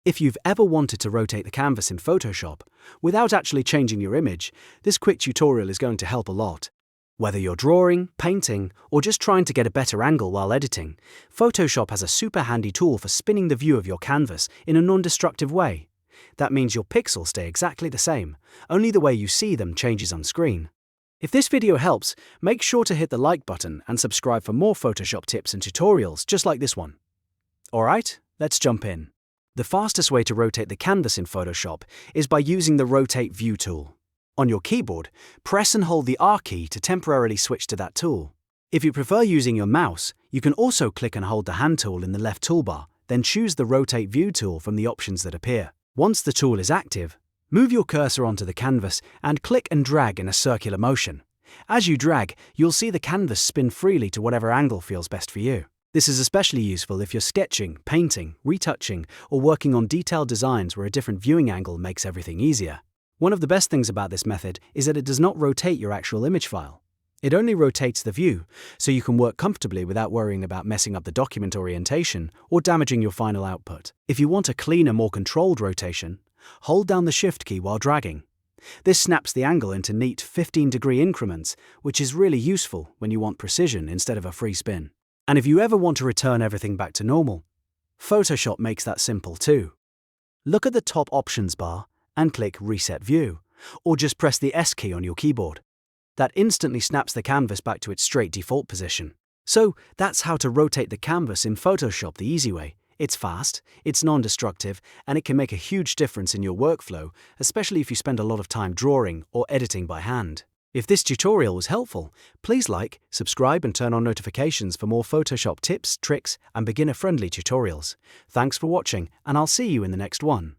If you've ever wanted to rotate the canvas in Photoshop without actually changing your image, this quick tutorial is going to help a lot. Whether you're drawing, painting, or just trying to get a better angle while editing, Photoshop has a super handy tool for spinning the view of your canvas in a non-destructive way. That means your pixels stay exactly the same, only the way you see them changes on screen. If this video helps, make sure to hit the like button and subscribe for more Photoshop tips and tutorials just like this one. Alright, let's jump in. The fastest way to rotate the canvas in Photoshop is by using the Rotate View tool. On your keyboard, press and hold the R key to temporarily switch to that tool. If you prefer using your mouse, you can also click and hold the hand tool in the left toolbar, then choose the Rotate View tool from the options that appear. Once the tool is active, move your cursor onto the canvas and click and drag in a circular motion. As you drag, you'll see the canvas spin freely to whatever angle feels best for you. This is especially useful if you're sketching, painting, retouching, or working on detailed designs where a different viewing angle makes everything easier. One of the best things about this method is that it does not rotate your actual image file. It only rotates the view, so you can work comfortably without worrying about messing up the document orientation or damaging your final output. If you want a cleaner, more controlled rotation, hold down the Shift key while dragging. This snaps the angle into neat 15-degree increments, which is really useful when you want precision instead of a free spin. And if you ever want to return everything back to normal, Photoshop makes that simple too. Look at the top options bar and click Reset View, or just press the S key on your keyboard. That instantly snaps the canvas back to its straight default position. So that's how to rotate the canvas in Photoshop the easy way. It's fast, it's non-destructive, and it can make a huge difference in your workflow, especially if you spend a lot of time drawing or editing by hand. If this tutorial was helpful, please like, subscribe and turn on notifications for more Photoshop tips, tricks, and beginner-friendly tutorials. Thanks for watching, and I'll see you in the next one.